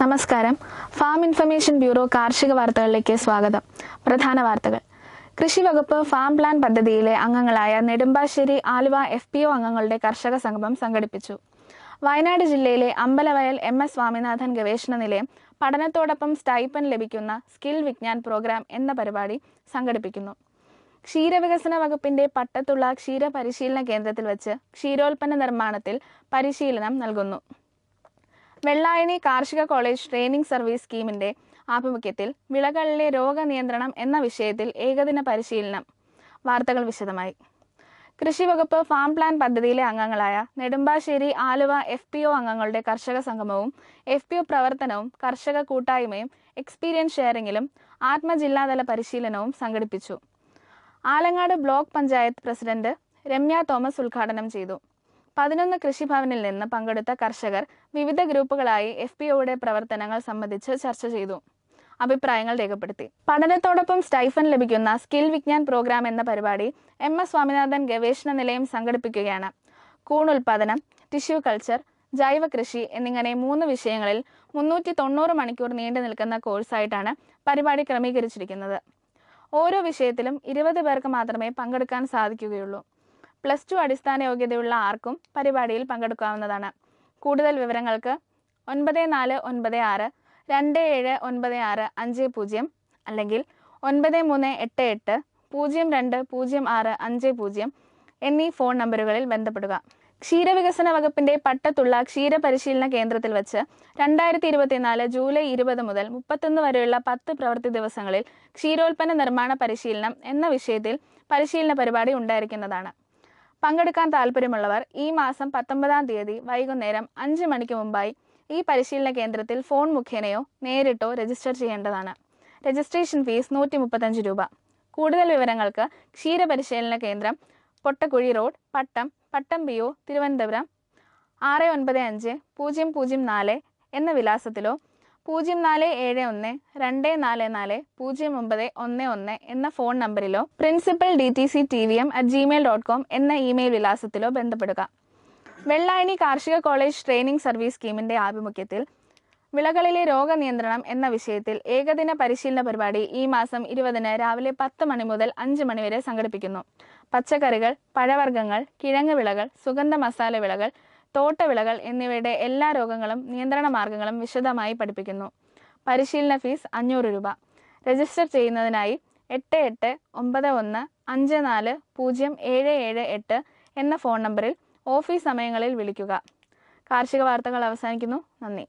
നമസ്കാരം. Farm information bureau കാർഷിക വാർത്തകളിലേക്ക് സ്വാഗതം. പ്രധാന വാർത്തകൾ. കൃഷി വകുപ്പ് ഫാം പ്ലാൻ പദ്ധതിയിലെ അംഗങ്ങളായ നെടുമ്പാശ്ശേരി ആലുവ FPO അംഗങ്ങളുടെ കർഷക സംഗമം സംഘടിപ്പിച്ചു. വയനാട് ജില്ലയിലെ അമ്പലവയൽ MS സ്വാമിനാഥൻ ഗവേഷണ നിലയം പഠനത്തോടൊപ്പം സ്റ്റൈപ്പൻ ലഭിക്കുന്ന സ്കിൽ വിജ്ഞാൻ പ്രോഗ്രാം എന്ന പരിപാടി സംഘടിപ്പിക്കുന്നു. ക്ഷീരവികസന വകുപ്പിന്റെ പട്ടത്തുള്ള ക്ഷീര പരിശീലന കേന്ദ്രത്തിൽ വെച്ച് ക്ഷീരോൽപ്പന്ന നിർമ്മാണത്തിൽ പരിശീലനം നൽകുന്നു. വെള്ളായണി കാർഷിക കോളേജ് ട്രെയിനിംഗ് സർവീസ് സ്കീമിന്റെ ആഭിമുഖ്യത്തിൽ വിളകളിലെ രോഗനിയന്ത്രണം എന്ന വിഷയത്തിൽ ഏകദിന പരിശീലനം. വാർത്തകൾ വിശദമായി. കൃഷി വകുപ്പ് ഫാം പ്ലാൻ പദ്ധതിയിലെ അംഗങ്ങളായ നെടുമ്പാശ്ശേരി ആലുവ FPO അംഗങ്ങളുടെ കർഷക സംഗമവും FPO പ്രവർത്തനവും കർഷക കൂട്ടായ്മയും എക്സ്പീരിയൻസ് ഷെയറിംഗിലും ആത്മജില്ലാതല പരിശീലനവും സംഘടിപ്പിച്ചു. Alangad block panchayat president Ramya Thomas ഉദ്ഘാടനം ചെയ്തു. 11 കൃഷിഭവനിൽ നിന്ന് പങ്കെടുത്ത കർഷകർ വിവിധ ഗ്രൂപ്പുകളായി FPOയുടെ പ്രവർത്തനങ്ങൾ സംബന്ധിച്ച് ചർച്ച ചെയ്തു, അഭിപ്രായങ്ങൾ രേഖപ്പെടുത്തി. പഠനത്തോടൊപ്പം സ്റ്റൈഫൻ ലഭിക്കുന്ന സ്കിൽ വിജ്ഞാൻ പ്രോഗ്രാം എന്ന പരിപാടി MS സ്വാമിനാഥൻ ഗവേഷണ നിലയം സംഘടിപ്പിക്കുകയാണ്. കൂൺ ഉൽപാദനം, ടിഷ്യൂ കൾച്ചർ, ജൈവ കൃഷി എന്നിങ്ങനെ 3 വിഷയങ്ങളിൽ 390 മണിക്കൂർ നീണ്ടു നിൽക്കുന്ന കോഴ്സായിട്ടാണ് പരിപാടി ക്രമീകരിച്ചിരിക്കുന്നത്. ഓരോ വിഷയത്തിലും 20 പേർക്ക് മാത്രമേ പങ്കെടുക്കാൻ സാധിക്കുകയുള്ളൂ. +2 അടിസ്ഥാന യോഗ്യതയുള്ള ആർക്കും പരിപാടിയിൽ പങ്കെടുക്കാവുന്നതാണ്. കൂടുതൽ വിവരങ്ങൾക്ക് 9496279650 അല്ലെങ്കിൽ 9388020650 എന്നീ ഫോൺ നമ്പറുകളിൽ ബന്ധപ്പെടുക. ക്ഷീരവികസന വകുപ്പിന്റെ പട്ടത്തുള്ള ക്ഷീര പരിശീലന കേന്ദ്രത്തിൽ വെച്ച് 2024 ജൂലൈ 20 മുതൽ 31 വരെയുള്ള 10 പ്രവൃത്തി ദിവസങ്ങളിൽ ക്ഷീരോൽപ്പന്ന നിർമ്മാണ പരിശീലനം എന്ന വിഷയത്തിൽ പരിശീലന പരിപാടി ഉണ്ടായിരിക്കുന്നതാണ്. പങ്കെടുക്കാൻ താൽപ്പര്യമുള്ളവർ ഈ മാസം 19-ാം തീയതി വൈകുന്നേരം 5 മണിക്ക് മുമ്പായി ഈ പരിശീലന കേന്ദ്രത്തിൽ ഫോൺ മുഖേനയോ നേരിട്ടോ രജിസ്റ്റർ ചെയ്യേണ്ടതാണ്. രജിസ്ട്രേഷൻ ഫീസ് 135 രൂപ. കൂടുതൽ വിവരങ്ങൾക്ക് ക്ഷീര പരിശീലന കേന്ദ്രം, പൊട്ടക്കുഴി റോഡ്, പട്ടം PO, തിരുവനന്തപുരം 695004 എന്ന വിലാസത്തിലോ 047124400911 എന്ന ഫോൺ നമ്പറിലോ പ്രിൻസിപ്പൽ dtctvm@gmail.com എന്ന ഇമെയിൽ വിലാസത്തിലോ ബന്ധപ്പെടുക. വെള്ളായണി കാർഷിക കോളേജ് ട്രെയിനിംഗ് സർവീസ് സ്കീമിന്റെ ആഭിമുഖ്യത്തിൽ വിളകളിലെ രോഗനിയന്ത്രണം എന്ന വിഷയത്തിൽ ഏകദിന പരിശീലന പരിപാടി ഈ മാസം 20-ന് രാവിലെ 10 മണി മുതൽ 5 മണി വരെ സംഘടിപ്പിക്കുന്നു. പച്ചക്കറികൾ, പഴവർഗ്ഗങ്ങൾ, കിഴങ്ങ് വിളകൾ, സുഗന്ധ മസാല വിളകൾ, തോട്ടവിളകൾ എന്നിവയുടെ എല്ലാ രോഗങ്ങളും നിയന്ത്രണ മാർഗങ്ങളും വിശദമായി പഠിപ്പിക്കുന്നു. പരിശീലന ഫീസ് 500 രൂപ. രജിസ്റ്റർ ചെയ്യുന്നതിനായി 8891540778 എന്ന ഫോൺ നമ്പറിൽ ഓഫീസ് സമയങ്ങളിൽ വിളിക്കുക. കാർഷിക വാർത്തകൾ അവസാനിക്കുന്നു. നന്ദി.